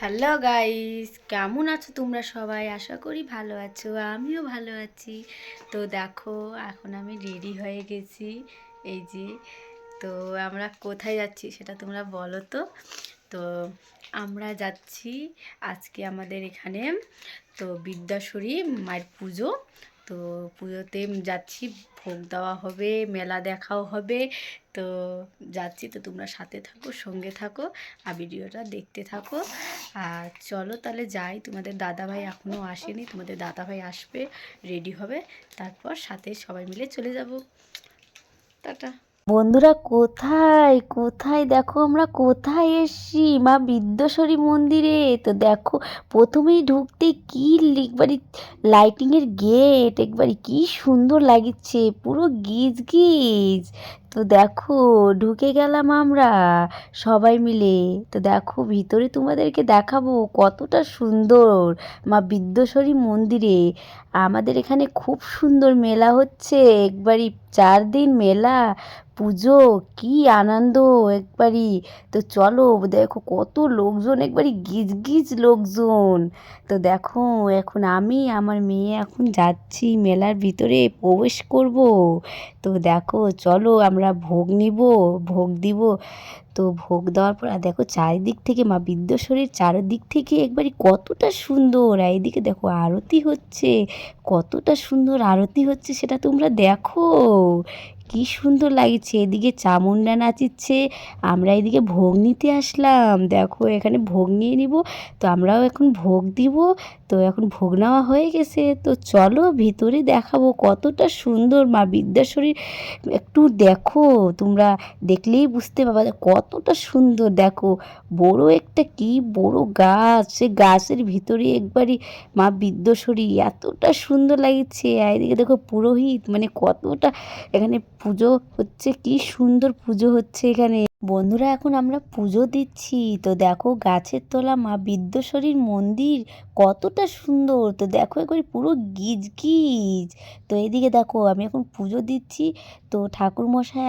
Hello guys, কেমন আছো তোমরা সবাই? আশা করি ভালো আছো, আমিও ভালো আছি। তো দেখো, এখন আমি রেডি হয়ে গেছি। এই যে, তো আমরা কোথায় যাচ্ছি সেটা তোমরা বলো তো। তো আমরা যাচ্ছি আজকে আমাদের এখানে তো বিদ্যাশরী মায়ের পুজো। তো পুজোতে যাচ্ছি, ভোগ দেওয়া হবে, মেলা দেখাও হবে। তো যাচ্ছি, তো তোমরা সাথে থাকো, সঙ্গে থাকো, আর ভিডিওটা দেখতে থাকো। আর চলো তাহলে যাই। তোমাদের দাদাভাই এখনও আসেনি, তোমাদের দাদাভাই আসবে, রেডি হবে, তারপর সাথে সবাই মিলে চলে যাব। টাটা। বন্ধুরা, কোথায় কোথায় দেখো আমরা কোথায় এসছি? মা বিদ্যেশ্বরী মন্দিরে। তো দেখো, প্রথমেই ঢুকতে কি একবারই লাইটিংয়ের গেট, একবারই কি সুন্দর লাগছে, পুরো গিজ গিজ। তো দেখো, ঢুকে গেলাম আমরা সবাই মিলে। তো দেখো, ভিতরে তোমাদেরকে দেখাবো কতটা সুন্দর মা বিদ্যেশ্বরী মন্দিরে। আমাদের এখানে খুব সুন্দর মেলা হচ্ছে, একবারই 4 দিন মেলা, পুজো, কি আনন্দ একবারই। তো চলো, দেখো কত লোকজন, একবারই গিজ গিজ লোকজন। তো দেখো, এখন আমি আমার মেয়ে এখন যাচ্ছি মেলার ভিতরে প্রবেশ করব। তো দেখো, চলো আমরা ভোগ নিব, ভোগ দিব। তো ভোগ দেওয়ার পর আর দেখো, চারিদিক থেকে মা বিদ্যেশ্বরীর চারিদিক থেকে একবারই কতটা সুন্দর। আর এইদিকে দেখো আরতি হচ্ছে, কতটা সুন্দর আরতি হচ্ছে সেটা তোমরা দেখো, কি সুন্দর লাগছে। এদিকে চামুন্ডা নাচিচ্ছে, আমরা এদিকে ভোগ নিতে আসলাম। দেখো, এখানে ভোগ নিয়ে নিব, তো আমরাও এখন ভোগ দিব। তো এখন ভোগ নেওয়া হয়ে গেছে, তো চলো ভিতরে দেখাবো কতটা সুন্দর মা বিদ্যেশ্বরী। একটু দেখো, তোমরা দেখলেই বুঝতে পারবে কতটা সুন্দর। দেখো, বড় একটা কি বড় গাছ, সে গাছের ভিতরে একবারই মা বিদ্যেশ্বরী, এতটা সুন্দর লাগছে। আর এদিকে দেখো পুরোহিত, মানে কতটা এখানে পুজো হচ্ছে, কি সুন্দর পুজো হচ্ছে এখানে। বন্ধুরা, এখন আমরা পুজো দিচ্ছি। তো দেখো, গাছের তলা মা বিদ্যেশ্বরীর মন্দির কতটা সুন্দর। তো দেখো, একবার পুরো গিজ গিজ। তো এদিকে দেখো, আমি এখন পুজো দিচ্ছি। তো ঠাকুরমশাই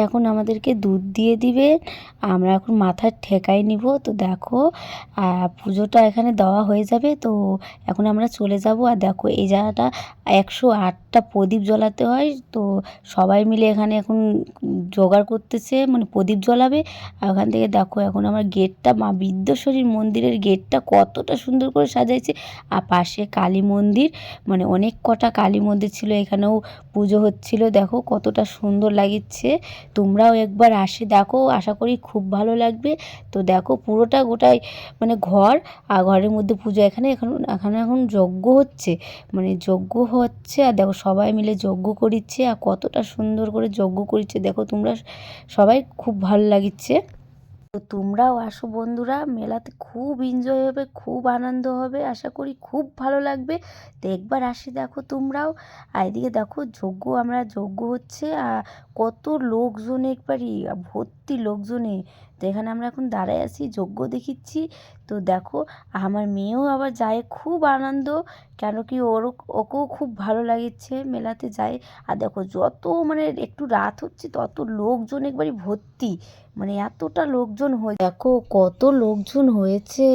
এখন আমাদেরকে দুধ দিয়ে দিবে, আমরা এখন মাথার ঠেকাই নিব। তো দেখো, পুজোটা এখানে দেওয়া হয়ে যাবে। তো এখন আমরা চলে যাব। আর দেখো, এই জায়গাটা 108টা প্রদীপ জ্বলাতে হয়। তো সবাই মিলে এখানে এখন জোগাড় করতেছে, মানে প্রদীপ জ্বলাবে। আর ওখান থেকে দেখো, এখন আমার গেটটা, মা বিদ্যেশ্বরীর মন্দিরের গেটটা কতটা সুন্দর করে সাজাইছে। আর পাশে কালী মন্দির, মানে অনেক কটা কালী মন্দির ছিল, এখানেও পুজো হচ্ছিল। দেখো কতটা সুন্দর লাগিচ্ছে। তোমরাও একবার আসে দেখো, আশা করি খুব ভালো লাগবে। তো দেখো, পুরোটা গোটাই মানে ঘর, আর ঘরের মধ্যে পুজো। এখন যজ্ঞ হচ্ছে, মানে যজ্ঞ হচ্ছে। আর দেখো, সবাই মিলে যজ্ঞ করিচ্ছে, আর কতটা সুন্দর করে যজ্ঞ করিচ্ছে দেখো তোমরা সবাই, খুব ভালো লাগিচ্ছে। তো তোমরাও আসো বন্ধুরা, মেলাতে খুব এনজয় হবে, খুব আনন্দ হবে, আশা করি খুব ভালো লাগবে। তো একবার আসি দেখো তোমরাও। আর এদিকে দেখো, আমরা যজ্ঞ হচ্ছে, আর কত লোকজন, একবারই ভর্তি লোকজনে। তো এখানে আমরা এখন দাঁড়ায় আছি, যজ্ঞ দেখিচ্ছি। তো দেখো, আমার মেয়েও আবার যায়, খুব আনন্দ, কেন কি ওকেও খুব ভালো লাগছে মেলাতে যায়। আর দেখো, যত মানে একটু রাত হচ্ছে তত লোকজন একবারই ভর্তি, মানে এতটা লোকজন হয়ে, দেখো কত লোকজন হয়েছে।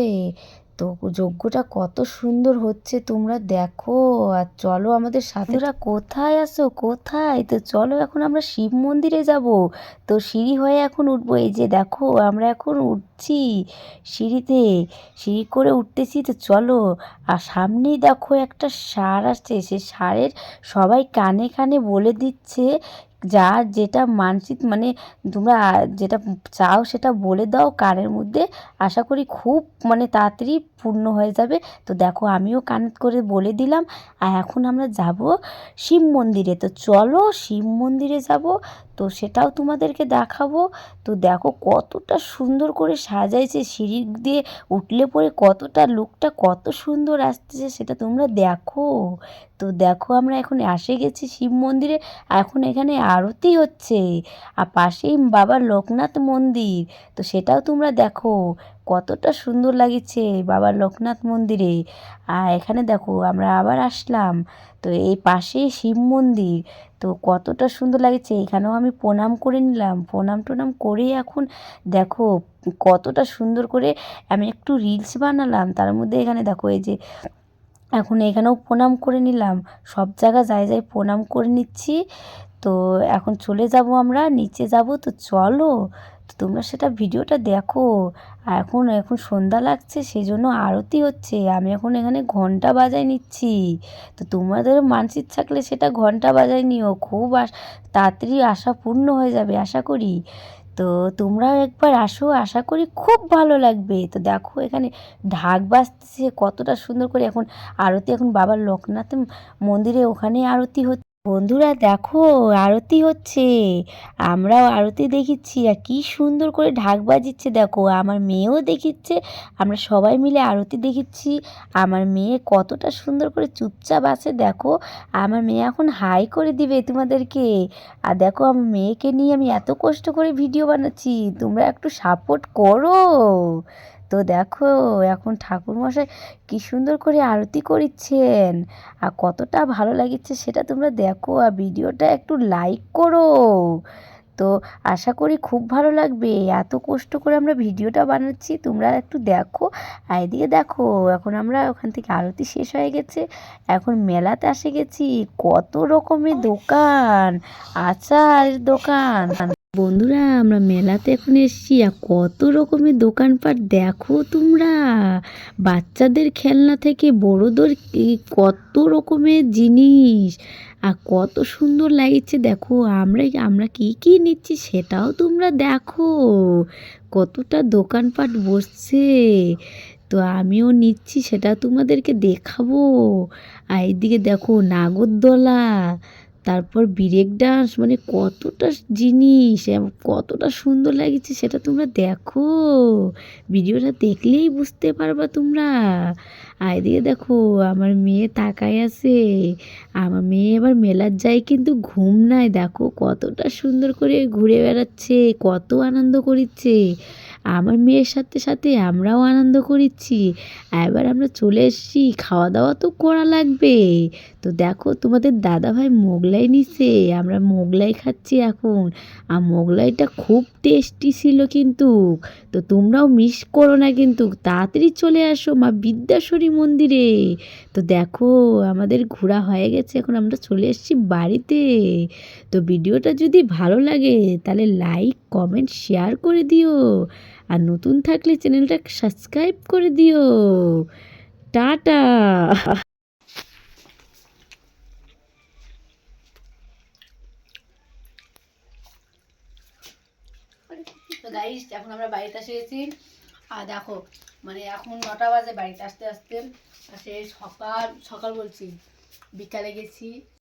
তো যজ্ঞটা কত সুন্দর হচ্ছে তোমরা দেখো। আর চলো আমাদের সাথে। তোমরা কোথায় আছো, কোথায়? তো চলো, এখন আমরা শিব মন্দিরে যাব। তো সিঁড়ি হয়ে এখন উঠবো। এই যে দেখো, আমরা এখন উঠছি সিঁড়িতে, সিঁড়ি করে উঠতেছি। তো চলো, আর সামনেই দেখো একটা ষাঁড় আসছে, সে ষাঁড়ের সবাই কানে কানে বলে দিচ্ছে, যার যেটা মানসিক, মানে তোমরা যেটা চাও সেটা বলে দাও কানের মধ্যে, আশা করি খুব মানে তাড়াতাড়ি পূর্ণ হয়ে যাবে। তো দেখো, আমিও কানেক্ট করে বলে দিলাম। আর এখন আমরা যাব শিব মন্দিরে। তো চলো শিব মন্দিরে যাব, তো সেটাও তোমাদেরকে দেখাবো। তো দেখো কতটা সুন্দর করে সাজাইছে, সিঁড়ি দিয়ে উঠলে পরে কতটা লুকটা কত সুন্দর আসতেছে সেটা তোমরা দেখো। তো দেখো, আমরা এখন এসে গেছি শিব মন্দিরে। এখন এখানে আরতি হচ্ছে, আর পাশেই বাবা লোকনাথ মন্দির, তো সেটাও তোমরা দেখো। কতটা সুন্দর লাগছে বাবা লোকনাথ মন্দিরে। আর এখানে দেখো আমরা আবার আসলাম, তো এই পাশে শিব মন্দির, তো কতটা সুন্দর লাগছে। এখানেও আমি প্রণাম করে নিলাম, প্রণাম টনাম করে এখন দেখো কতটা সুন্দর করে আমি একটু রিলস বানালাম। তার মধ্যে এখানে দেখো এই যে এখন এখানেও প্রণাম করে নিলাম, সব জায়গা যাই প্রণাম করে নিচ্ছি। তো এখন চলে যাব, আমরা নিচে যাব, তো চলো, তো তোমরা সেটা ভিডিওটা দেখো। আর এখন এখন সন্ধ্যা লাগছে, সেই জন্য আরতি হচ্ছে, আমি এখন এখানে ঘন্টা বাজায় নিচ্ছি। তো তোমাদেরও মানসিক থাকলে সেটা ঘন্টা বাজায় নিও, খুব তাড়াতাড়ি আশা পূর্ণ হয়ে যাবে আশা করি। তো তোমরাও একবার আসো, আশা করি খুব ভালো লাগবে। তো দেখো এখানে ঢাক বাজতেছে কতটা সুন্দর করে, এখন আরতি এখন বাবার লোকনাথ মন্দিরে ওখানে আরতি হচ্ছে। বন্ধুরা দেখো আরতি হচ্ছে, আমরাও আরতি দেখিচ্ছি, আর কি সুন্দর করে ঢাক বাজিচ্ছে দেখো, আমার মেয়েও দেখিচ্ছে, আমরা সবাই মিলে আরতি দেখিচ্ছি। আমার মেয়ে কতটা সুন্দর করে চুপচাপ আছে দেখো, আমার মেয়ে এখন হাই করে দিবে তোমাদেরকে। আর দেখো আমার মেয়েকে নিয়ে আমি এত কষ্ট করে ভিডিও বানাচ্ছি, তোমরা একটু সাপোর্ট করো। তো দেখো এখন ঠাকুরমশাই কি সুন্দর করে আরতি করছেন, আর কতটা ভালো লাগছে সেটা তোমরা দেখো, আর ভিডিওটা একটু লাইক করো। তো আশা করি খুব ভালো লাগবে, এত কষ্ট করে আমরা ভিডিওটা বানাচ্ছি, তোমরা একটু দেখো। আর এদিকে দেখো এখন আমরা ওখান থেকে আরতি শেষ হয়ে গেছে, এখন মেলাতে এসে গেছি, কত রকমের দোকান, আচারের দোকান। বন্ধুরা আমরা মেলাতে এখন এসেছি, আর কত রকমের দোকানপাট দেখো তোমরা, বাচ্চাদের খেলনা থেকে বড়োদের কত রকমের জিনিস, আর কত সুন্দর লাগছে দেখো। আমরা কি কি নিচ্ছি সেটাও তোমরা দেখো, কতটা দোকানপাট বসছে, তো আমিও নিচ্ছি সেটা তোমাদেরকে দেখাবো। আর এইদিকে দেখো নাগরদোলা, তারপর ব্রেক ডান্স, মানে কতটা জিনিস, কতটা সুন্দর লাগছে সেটা তোমরা দেখো, ভিডিওটা দেখলেই বুঝতে পারবা তোমরা। আর এদিকে দেখো আমার মেয়ে তাকায় আছে, আমার মেয়ে এবার মেলার যায় কিন্তু ঘুম নাই, দেখো কতটা সুন্দর করে ঘুরে বেড়াচ্ছে, কত আনন্দ করিচ্ছে। আমার মেয়ের সাথে সাথে আমরাও আনন্দ করিচ্ছি। এবার আমরা চলে এসেছি, খাওয়া দাওয়া তো করা লাগবে। তো দেখো তোমাদের দাদাভাই মোগলাই নিছে, আমরা মোগলাই খাচ্ছি এখন, আর মোগলাইটা খুব টেস্টি ছিল কিন্তু। তো তোমরাও মিস করো না কিন্তু, তাড়াতাড়ি চলে আসো মা বিদ্যাশ্বরী মন্দিরে। তো দেখো আমাদের ঘোরা হয়ে গেছে, এখন আমরা চলে এসেছি বাড়িতে। তো ভিডিওটা যদি ভালো লাগে তাহলে লাইক কমেন্ট শেয়ার করে দিও, আর নতুন থাকলে চ্যানেলটা সাবস্ক্রাইব করে দিও। টাটা। তো গাইস এখন আমরা বাড়িতে এসে গেছি, আর দেখো মানে এখন 9টা বাজে বাড়িতে আসতে আসতে, আর সেই সকাল সকাল বলছি বিকালে গেছি।